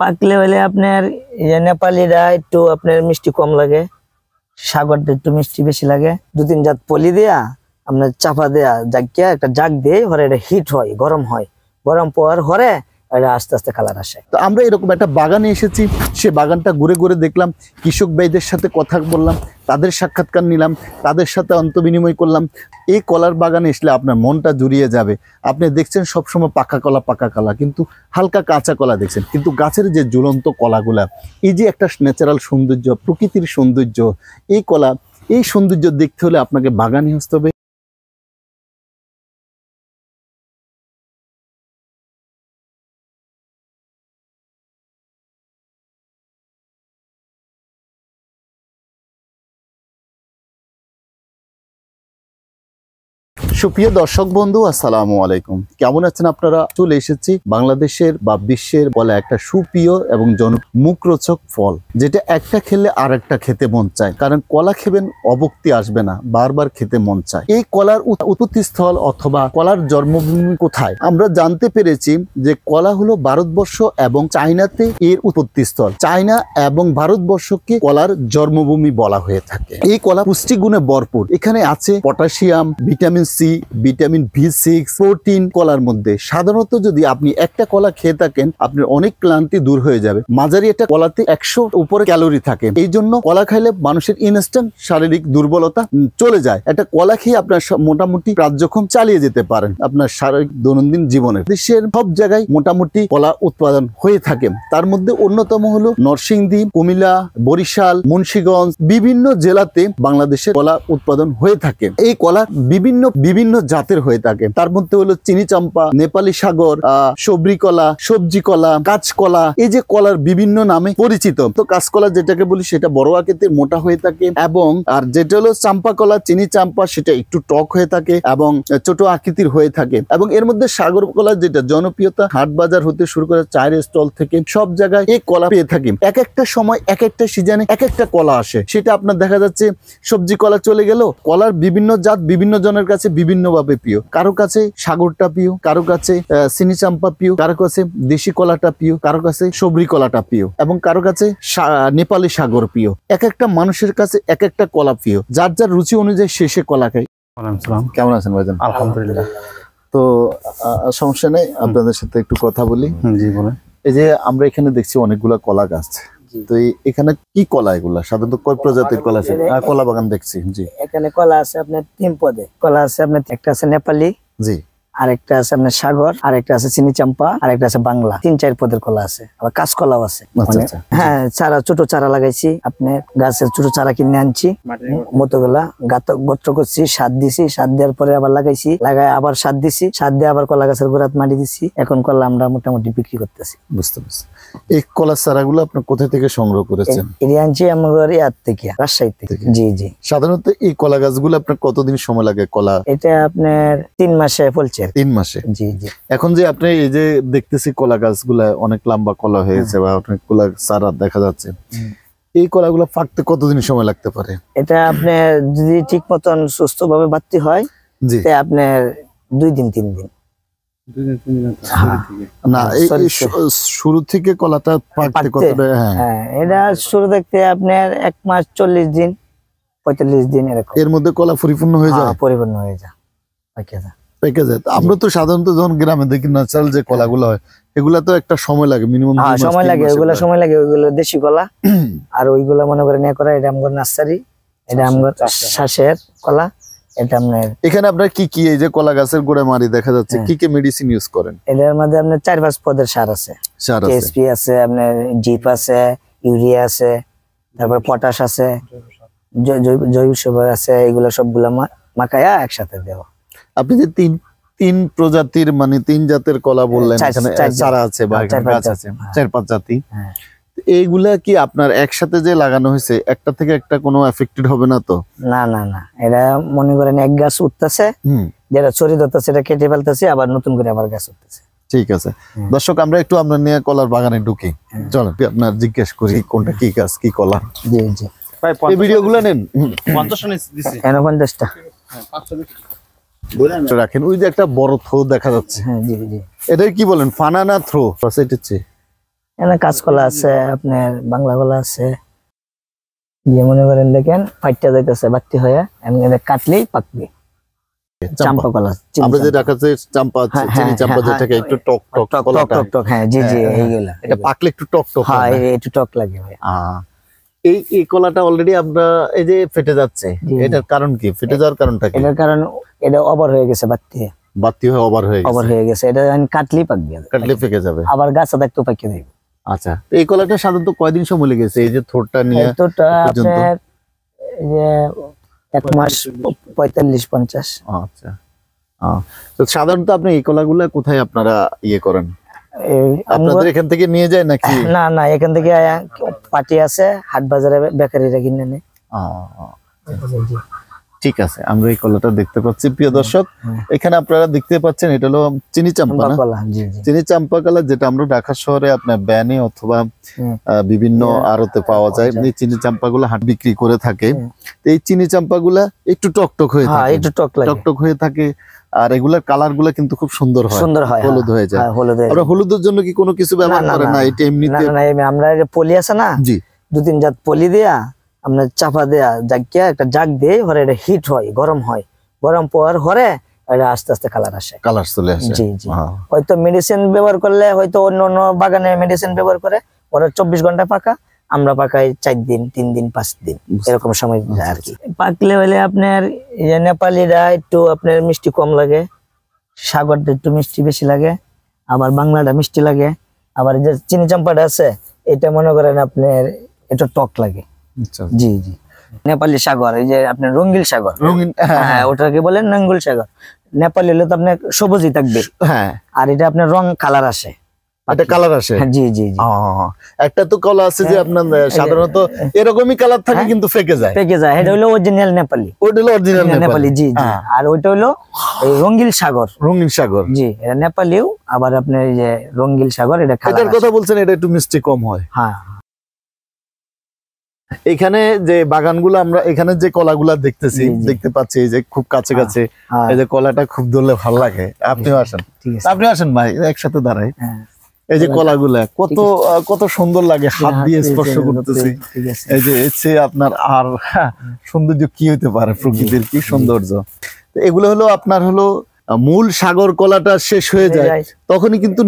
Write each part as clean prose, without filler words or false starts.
পাকলে হলে আপনার নেপালিরা একটু আপনার মিষ্টি কম লাগে, সাগরটা একটু মিষ্টি বেশি লাগে। 2-3 জাত পলি দেয়া আপনার চাপা দেয়া জাগিয়া একটা জাগ দিয়ে হরে এটা হিট হয়, গরম হয়, গরম পর হরে এটা আস্তে আস্তে কালার আসে। তো আমরা এরকম একটা বাগানে এসেছি, সে বাগানটা ঘুরে ঘুরে দেখলাম, কৃষক ভাইদের সাথে কথা বললাম, তাদের সাক্ষাৎকার নিলাম, তাদের সাথে অন্তবিনিময় করলাম। এই কলার বাগানে আসলে আপনার মনটা জুড়িয়ে যাবে। আপনি দেখছেন সবসময় পাকা কলা, কিন্তু হালকা কাঁচা কলা দেখছেন, কিন্তু গাছের যে ঝুলন্ত কলাগুলা, এই যে একটা ন্যাচারাল সৌন্দর্য, প্রকৃতির সৌন্দর্য, এই কলা, এই সৌন্দর্য দেখতে হলে আপনাকে বাগানে আসতে হবে। সুপ্রিয় দর্শক বন্ধু, আসসালামু আলাইকুম। কেমন আছেন আপনারা? চলে এসেছি বাংলাদেশের বা বিশ্বের বলা একটা সুপ্রিয় এবং মুখরোচক ফল, যেটা একটা খেলে আর একটা খেতে মন চায়। কারণ কলা খেবেন অভুক্তি আসবে না, বারবার খেতে মন চায়। এই কলার উৎপত্তিস্থল অথবা কলার জন্মভূমি কোথায় আমরা জানতে পেরেছি যে কলা হলো ভারতবর্ষ এবং চায়নাতে এর উৎপত্তিস্থল। চায়না এবং ভারতবর্ষকে কলার জন্মভূমি বলা হয়ে থাকে। এই কলা পুষ্টিগুণে ভরপুর। এখানে আছে potassium, vitamin C, vitamin B6, protein কলার মধ্যে। সাধারণত যদি আপনি একটা কলা খেয়ে থাকেন, আপনার অনেক ক্লান্তি দূর হয়ে যাবে। মাঝারি একটা কলাতে 100 উপরে ক্যালোরি থাকে। এই জন্য কলা খাইলে মানুষের ইনস্ট্যান্ট শারীরিক দুর্বলতা চলে যায়। একটা কলা খেয়ে আপনার মোটামুটি কার্যক্রম চালিয়ে যেতে পারেন আপনার শারীরিক দৈনন্দিন জীবনের। দেশের সব জায়গায় মোটামুটি কলা উৎপাদন হয়ে থাকে। তার মধ্যে অন্যতম হলো নরসিংদী, কুমিল্লা, বরিশাল, মুন্সিগঞ্জ, বিভিন্ন জেলাতে বাংলাদেশের কলা উৎপাদন হয়ে থাকে। এই কলা বিভিন্ন জাতের হয়ে থাকে। তার মধ্যে হলো চিনি চাম্পা, নেপালি সাগর, সবরি কলা, সবজি কলা, কাঁচকলা, এই যে কলার বিভিন্ন নামে পরিচিত। তো কাঁচকলা যেটাকে বলি সেটা বড় আকৃতির মোটা হয়ে থাকে, এবং আর যেটা হলো চাম্পা কলা, চিনি চাম্পা, সেটা একটু টক হয়ে থাকে এবং ছোট আকৃতির হয়ে থাকে। এবং এর মধ্যে সাগর কলা যেটা জনপ্রিয়তা, হাট বাজার হতে শুরু করে চায়ের স্টল থেকে সব জায়গায় এই কলা পেয়ে থাকি। এক একটা সময় এক একটা সিজনে এক একটা কলা আসে। সেটা আপনার দেখা যাচ্ছে সবজি কলা চলে গেল, কলার বিভিন্ন জাত বিভিন্ন জনের কাছে বিভিন্নভাবে প্রিয়। কারো কাছে সাগরটা প্রিয়, কারো কাছে চিনি চাম্পা প্রিয়, কারো কাছে দেশি কলাটা প্রিয়, কারো কাছে সবরি কলাটা প্রিয়, এবং কারো কাছে নেপালি সাগর প্রিয়। এক একটা মানুষের কাছে এক একটা কলা প্রিয়, যার যার রুচি অনুযায়ী শেষে কলা খায়। কেমন আছেন ভাইজান? আলহামদুলিল্লাহ। তো সমস্যা নেই, আপনাদের সাথে একটু কথা বলি। জি বলেন। এই যে আমরা এখানে দেখছি অনেকগুলা কলা গাছ, তো এখানে কি কলা এগুলা? সাধারণত কয় প্রজাতির কলা আছে? কলা বাগান দেখছি। জি, এখানে কলা আছে আপনার 3 পদে। কলা আছে আপনার, একটা আছে নেপালি, জি, আরেকটা আছে আপনার সাগর, আরেকটা আছে চিনি চাম্পা, আরেকটা আছে বাংলা। 3-4 পদের কলা আছে। আবার কাঁচকলাও আছে। হ্যাঁ, চারা, ছোট চারা লাগাইছি আপনার, গাছের ছোট চারা কিনে আনছি, মতগুলা গোত্র করছি, সার দিছি, সার দেওয়ার পরে আবার লাগাইছি, লাগাই আবার সার দিছি, সার দিয়ে আবার কলা গাছের গোড়াত মাটি দিছি। এখন কলা আমরা মোটামুটি বিক্রি করতেছি। বুঝতে পারছি। এই কলার চারাগুলো আপনার কোথা থেকে সংগ্রহ করেছেন? এটি আনছি আমার ইয়ার থেকে, রাজশাহী থেকে। জি জি। সাধারণত এই কলা গাছগুলো আপনার কতদিন সময় লাগে? কলা এটা আপনার 3 মাসে ফলছে। 3 মাসে? জি জি। এখন যে আপনি এই যে দেখতেছি কলা গাছগুলা অনেক লম্বা কলা হয়েছে বা অনেক কলা চারা দেখা যাচ্ছে, এই কলাগুলো পাকতে কতদিন সময় লাগতে পারে? এটা আপনার যদি ঠিক মতন সুস্থ ভাবে বাড়তে হয়, জি, আপনার 2-3 দিন। না, এই শুরু থেকে কলাটা পাকতে কতটা? হ্যাঁ, এটা শুরু দেখতে আপনার 1 মাস 40 দিন 45 দিন এরকম। এর মধ্যে কলা পরিপূর্ণ হয়ে যায়? পরিপূর্ণ হয়ে যায়, পেকে যায়। আমরা তো সাধারণত যখন গ্রামে দেখি ন্যাচারাল যে কলাগুলো হয়, এগুলা তো একটা সময় লাগে, মিনিমাম সময় লাগে। ওইগুলো সময় লাগে, ওইগুলো দেশি কলা। আর ওইগুলো মনে করেন এ করা, এটা আমার নার্সারি, এটা আমার শ্বাসের কলা। এটা আপনার এখানে আপনার কি কি, এই যে কলা গাছের গোড়ায় মারি দেখা যাচ্ছে, কি কি মেডিসিন ইউজ করেন? এটার মধ্যে আপনার 4-5 পদের সার আছে। কেএসপি আছে, আপনার জিপ আছে, ইউরিয়া আছে, তারপর পটাশ আছে, জৈব সার আছে। এগুলো সবগুলো মাখায়া একসাথে দেওয়া। আপনি যে তিন প্রজাতির মানে 3 জাতের কলা বললেন, এখানে চারা আছে বা গাছ আছে 4-5 জাতি, এইগুলা কি আপনার একসাথে যে লাগানো হয়েছে, একটা থেকে একটা কোনো এফেক্টেড হবে না তো? না না না, এরা মনে করেন এক গাছ উঠতেছে, যেটা চরি ধরতেছে এটা কেটে ফেলতেছে, আবার নতুন করে আবার গাছ উঠতেছে। ঠিক আছে দর্শক, আমরা একটু আমরা নিয়ে কলার বাগানে ঢুকি। চলেন আপনার জিজ্ঞেস করি কোনটা কি গাছ, কি কলা। জি জি, এই ভিডিওগুলো নেন। 50টা রাখেন। ওই যে একটা বড় থ্রো দেখা যাচ্ছে, জি জি, এটা কি বলেন, ফানা না থ্রো? এখানে কাঁচকলা আছে, আপনার বাংলা কলা আছে, যে মনে করেন দেখেন ফাইটটা যাইতেছে বাতি হয়ে, এমনি কাটলেই পাকবে। চাম্পা কলা, আমরা যে ঢাকাতে চাম্পা আছে, চিনি চাম্পা যেটাকে একটু টক টক কলাটা, টক টক, হ্যাঁ জি জি, এইগুলা এটা পাকলে একটু টক টক হ্যাঁ, হয়। একটু টক লাগে ভাই। এই কলাটা অলরেডি আমরা এই যে ফেটে যাচ্ছে, এটার কারণ কি? ফেটে যাওয়ার কারণটা কি? এটার কারণ এটা ওভার হয়ে গেছে, বাতি হয়ে ওভার হয়ে গেছে, এটা কাটলেই পাকবে, কাটলে পেকে যাবে, আবার গাছে দেখতেও পাকিয়ে দেবে। আচ্ছা, তো এই কলাটা সাধারণত কয়দিন সময় লেগেছে এই যে থোরটা নিয়ে? তোটা আপনার এই যে 1 মাস 45-50। আচ্ছা, তো সাধারণত আপনি এই কলাগুলা কোথায় আপনারা ইয়ে করেন? আপনাদের এখান থেকে নিয়ে যায় নাকি? না না, এখান থেকে পার্টি আছে, হাট বাজারে বেকারিরা কিনে নেয়। ঠিক আছে, আমরা এই কলাটা দেখতে পাচ্ছি প্রিয় দর্শক। এখানে আপনারা দেখতে পাচ্ছেন এটা হলো চিনি চাম্পা না? চিনি চাম্পা কলা, যেটা আমরা ঢাকা শহরে আপনার ব্যানে অথবা বিভিন্ন আড়তে পাওয়া যায়। এই চিনি চাম্পা গুলা হাট বিক্রি করে থাকে। এই চিনি চাম্পা গুলা একটু টকটক হয়ে থাকে, একটু টকটক হয়ে থাকে, আর এগুলার কালার গুলা কিন্তু খুব সুন্দর হয়, হলুদ হয়ে যায়। আমরা হলুদের জন্য কি কোনো কিছু ব্যবহার করে না? এটা এমনিতে আমরা পলি আছে না, জি, 2-3 জাত পলি দেয়া আপনার চাপা দেয়া জাগিয়া একটা জাগ দিয়ে হরে, এটা হিট হয়, গরম হয়, গরম পর হরে এটা আস্তে আস্তে কালার আসে, কালার চলে আসে। জি জি, হয়তো মেডিসিন ব্যবহার করলে, হয়তো অন্য অন্য বাগানে মেডিসিন ব্যবহার করে ওরা 24 ঘন্টা পাকা, আমরা পাকাই 4 দিন, 3 দিন, 5 দিন, এরকম সময় যায় আর কি। পাকলে হলে আপনার নেপালিরা একটু আপনার মিষ্টি কম লাগে, সাগরটা একটু মিষ্টি বেশি লাগে, আবার বাংলাটা মিষ্টি লাগে, আবার যে চিনি চাম্পাটা আছে এটা মনে করেন আপনার একটু টক লাগে। জি জি, নেপালি সাগর, এই যে আপনার রঙিল সাগর, হ্যাঁ ওটাকে বলেন রঙিল সাগর। নেপালি হলে তো আপনার সবুজই থাকবে, হ্যাঁ, আর এটা আপনার রং কালার আসে, এটা কালার আসে। জি জি জি, একটা তো কলা আছে যে আপনার সাধারণত এরকমই কালার থাকে কিন্তু ফেকে যায়, এটা হলো অরিজিনাল নেপালি, ওইটা হলো অরিজিনাল নেপালি। জি জি, আর ওইটা হলো রঙিল সাগর, জি, এটা নেপালিও, আবার আপনার এই যে রঙিল সাগর, এটার কথা বলছেন, এটা একটু মিষ্টি কম হয়। হ্যাঁ, এখানে যে বাগানগুলো আমরা এখানে যে কলাগুলা দেখতেছি, দেখতে পাচ্ছি যে খুব কাছে কাছে, এই যে কলাটা খুব ধরলে ভালো লাগে। আপনিও আসেন, আপনি আসেন ভাই, একসাথে দাঁড়াই। এই যে কলাগুলা কত কত সুন্দর লাগে, হাত দিয়ে স্পর্শ করতেছি। এই যে এসে আপনার আর সৌন্দর্য কি হইতে পারে, প্রকৃতির কি সৌন্দর্য। এগুলো হলো আপনার হলো মূল সাগর কলাটা শেষ হয়ে যায়, তখনই কিন্তু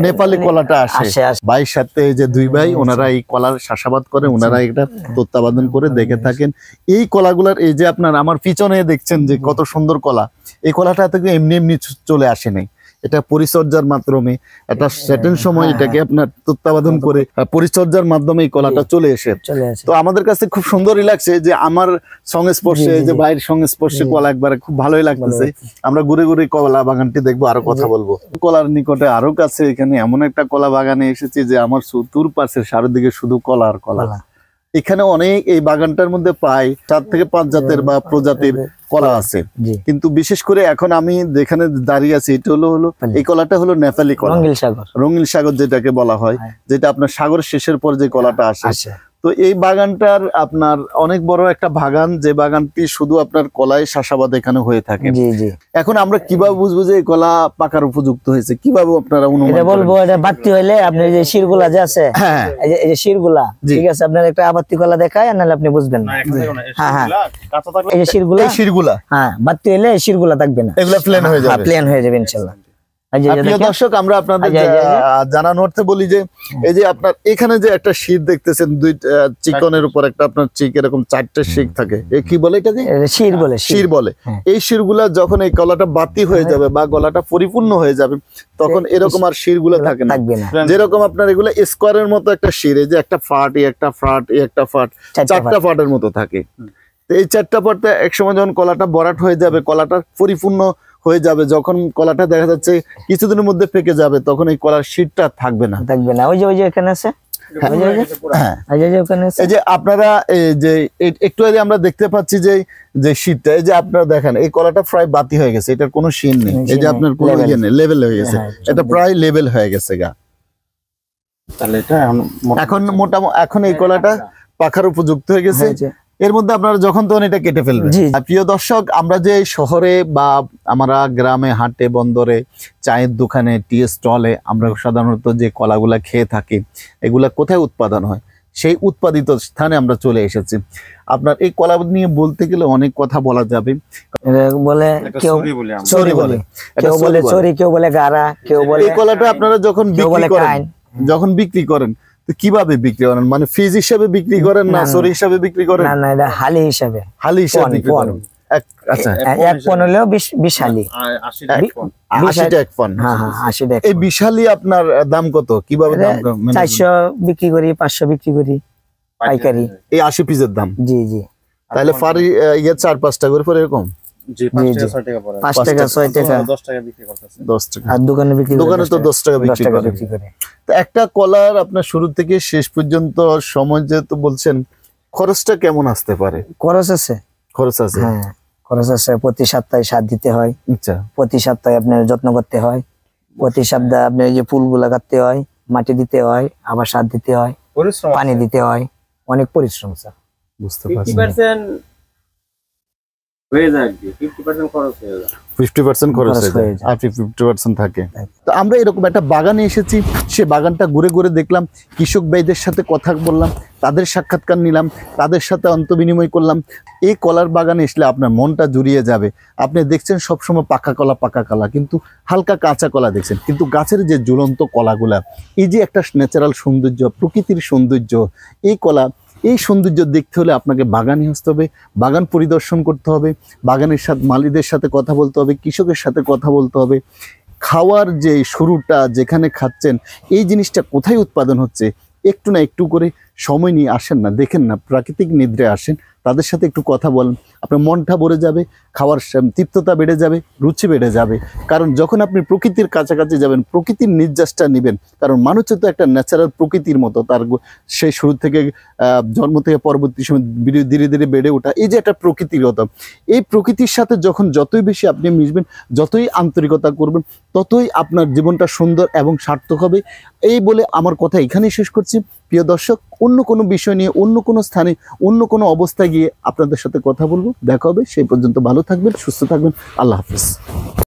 নেপালি কলাটা আসে। ভাইয়ের সাথে এই যে 2 ভাই, ওনারা এই কলার চাষাবাদ করে, ওনারা এটা তত্ত্বাবধান করে দেখে থাকেন। এই কলাগুলার এই যে আপনার আমার পিছনে দেখছেন যে কত সুন্দর কলা, এই কলাটা থেকে এমনি এমনি চলে আসে নাই, এটা পরিচর্যার মাধ্যমে, একটা সেটেন সময় এটাকে আপনার তত্ত্বাবধান করে পরিচর্যার মাধ্যমে এই কলাটা চলে এসে। তো আমাদের কাছে খুব সুন্দরই লাগছে যে আমার সংস্পর্শে, এই যে ভাইয়ের সংস্পর্শে কলা একবারে খুব ভালোই লাগতেছে। আমরা ঘুরে ঘুরে কলা বাগানটি দেখবো, আরো কথা বলবো। কলার নিকটে আরো কাছে এখানে এমন একটা কলা বাগানে এসেছি যে আমার চতুর পাশে চারিদিকে শুধু কলা আর কলা। এখানে অনেক, এই বাগানটার মধ্যে প্রায় 4 থেকে 5 জাতের বা প্রজাতির কলা আছে, কিন্তু বিশেষ করে এখন আমি যেখানে দাঁড়িয়ে আছি এটা হলো এই কলাটা হলো নেপালি কলা, রঙিল সাগর যেটাকে বলা হয়, যেটা আপনার সাগর শেষের পর যে কলাটা আসে। তো এই বাগানটার আপনার অনেক বড় একটা বাগান, যে বাগানটি শুধু আপনার কলাই চাষাবাদ এখানে হয়ে থাকে। এখন আমরা কিভাবে বুঝবো যে এই কলা পাকার উপযুক্ত হয়েছে, কিভাবে আপনারা অনুমান করেন? বলবো এটা বাড়তি হইলে আপনার যে শিরগুলা যে আছে, এই যে শিরগুলা, ঠিক আছে, আপনার একটা আবাত্তি কলা দেখায়, নাহলে আপনি বুঝবেন না। হ্যাঁ, এই যে শিরগুলা, হ্যাঁ, বাড়তি হইলে শিরগুলা থাকবে না, এগুলা প্লেন হয়ে যাবে, প্লেন হয়ে যাবে ইনশাআল্লাহ। প্রিয় দর্শক, আমরা আপনাদের জানানো অর্থে বলি যে এই যে আপনার এখানে যে একটা শীত দেখতেছেন, 2 চিকনের উপর একটা আপনার চিক এরকম 4টে শিক থাকে, কি বলে এটাকে? শির বলে। এই শিরগুলা যখন এই কলাটা বাতি হয়ে যাবে বা গলাটা পরিপূর্ণ হয়ে যাবে, তখন এরকম আর শিরগুলা থাকে না। যেরকম আপনার এগুলো স্কোয়ারের মতো একটা শির, এই যে একটা ফাট, একটা ফাট, একটা ফাট, 4টা ফাটের মতো থাকে। তো এই 4টা ফাটে একসময় যখন কলাটা ভরাট হয়ে যাবে, কলাটা পরিপূর্ণ হয়ে যাবে, যখন কলাটা দেখা যাচ্ছে কিছুদিনের মধ্যে পেকে যাবে, তখন এই কলার শীটটা থাকবে না। ওই যে এখানে আছে, এই যে আপনারা এই যে একটু আগে আমরা দেখতে পাচ্ছি যে শীটটা, এই যে আপনারা দেখেন এই কলাটা প্রায় বাতি হয়ে গেছে, এটার কোনো শীট নেই, এই যে আপনার কোনো ইয়ে নেই, লেভেল হয়ে গেছে, এটা প্রায় লেভেল হয়ে গেছে গা। তাহলে এটা এখন মোটামুটি এখন এই কলাটা পাখার উপযুক্ত হয়ে গেছে। এর মধ্যে আপনারা যখন তখন এটা কেটে ফেলবেন। জি। প্রিয় দর্শক, আমরা যে শহরে বা আমরা গ্রামে, হাটে, বন্দরে, চায়ের দোকানে, টি স্টলে আমরা সাধারণত যে কলাগুলা খেয়ে থাকি, এগুলা কোথায় উৎপাদন হয়, সেই উৎপাদিত স্থানে আমরা চলে এসেছি। আপনার এই কলা নিয়ে বলতে গেলে অনেক কথা বলা যাবে। এটা বলে কেউ চরি বলে, কেউ বলে চরি, কেউ বলে গারা, কেউ বলে এই কলাটা আপনারা যখন কেউ বিক্রি বলে করেন, কাইন। যখন বিক্রি করেন তো কিভাবে বিক্রি করেন? মানে ফিজ হিসাবে বিক্রি করেন না না, না। চরি হিসাবে বিক্রি করেন? না না, এটা হালি হিসাবে, হালি হিসাবে পন, বিক্রি পন। করেন। আচ্ছা, এক পন হলেও 20 হালি। 80 টাকা এক পন। হ্যাঁ হ্যাঁ, 80 টাকা। এই বিশালি আপনার দাম কত? কিভাবে দাম? 400 বিক্রি করি, 500 বিক্রি করি পাইকারি। এই 80 পিসের দাম? জি জি। তাহলে ফারি ইয়ে 4-5 টাকা করে পরে এরকম? জি, 5 টাকা 6 টাকা পড়ে। 5 টাকা 6 টাকা 10 টাকা বিক্রি করতেছে। 10 টাকা। আর দোকানে বিক্রি করে দোকানে তো 10 টাকা 10 বিক্রি টাকা করে। বিক্রি করে। তো একটা কলার আপনার শুরু থেকে শেষ পর্যন্ত সময় যেহেতু বলছেন, খরচটা কেমন আসতে পারে? খরচ আছে। খরচ আছে? হ্যাঁ খরচ আছে। প্রতি সপ্তাহে সার দিতে হয়, আচ্ছা। প্রতি সপ্তাহে আপনার যত্ন করতে হয়, প্রতি সপ্তাহে আপনার এই যে ফুলগুলা কাটতে হয়, মাটি দিতে হয়, আবার সার দিতে হয়, পরিশ্রম পানি দিতে হয়, অনেক পরিশ্রম স্যার। বুঝতে পারছি। 50% হয়ে যায়, 50% খরচ হয়ে যায়। 50% খরচ খরচ হয়ে হয়ে যায়, যায়। আর 50% থাকে। তো আমরা এরকম একটা বাগানে এসেছি, সে বাগানটা ঘুরে ঘুরে দেখলাম, কৃষক ভাইদের সাথে কথা বললাম, তাদের সাক্ষাৎকার নিলাম, তাদের সাথে অন্তবিনিময় করলাম। এই কলার বাগানে আসলে আপনার মনটা জুড়িয়ে যাবে। আপনি দেখছেন সবসময় পাকা কলা, কিন্তু হালকা কাঁচা কলা দেখছেন, কিন্তু গাছের যে ঝুলন্ত কলাগুলা, এই যে একটা ন্যাচারাল সৌন্দর্য, প্রকৃতির সৌন্দর্য, এই কলা, এই সৌন্দর্য দেখতে হলে আপনাকে বাগানে আসতে হবে, বাগান পরিদর্শন করতে হবে, বাগানের সাথে মালিকদের সাথে কথা বলতে হবে, কৃষকের সাথে কথা বলতে হবে। খাওয়ার যে শুরুটা যেখানে খাচ্ছেন, এই জিনিসটা কোথায় উৎপাদন হচ্ছে, একটু না একটু করে সময় নিয়ে আসেন না, দেখেন না, প্রাকৃতিক নিদ্রায় আসেন, তাদের সাথে একটু কথা বলেন, আপনার মনটা ভরে যাবে, খাওয়ার তৃপ্ততা বেড়ে যাবে, রুচি বেড়ে যাবে। কারণ যখন আপনি প্রকৃতির কাছাকাছি যাবেন, প্রকৃতির নির্যাসটা নেবেন, কারণ মানুষ তো একটা ন্যাচারাল প্রকৃতির মতো, তার সেই শুরু থেকে জন্ম থেকে পরবর্তী সময় ধীরে ধীরে বেড়ে ওঠা, এই যে একটা প্রকৃতিগত, এই প্রকৃতির সাথে যখন যতই বেশি আপনি মিশবেন, যতই আন্তরিকতা করবেন, ততই আপনার জীবনটা সুন্দর এবং সার্থক হবে। এই বলে আমার কথা এখানেই শেষ করছি। প্রিয় দর্শক, অন্য কোনো বিষয় নিয়ে, অন্য কোনো স্থানে, অন্য কোনো অবস্থায় গিয়ে আপনাদের সাথে কথা বলবো, দেখা হবে। সেই পর্যন্ত ভালো থাকবেন, সুস্থ থাকবেন। আল্লাহ হাফিজ।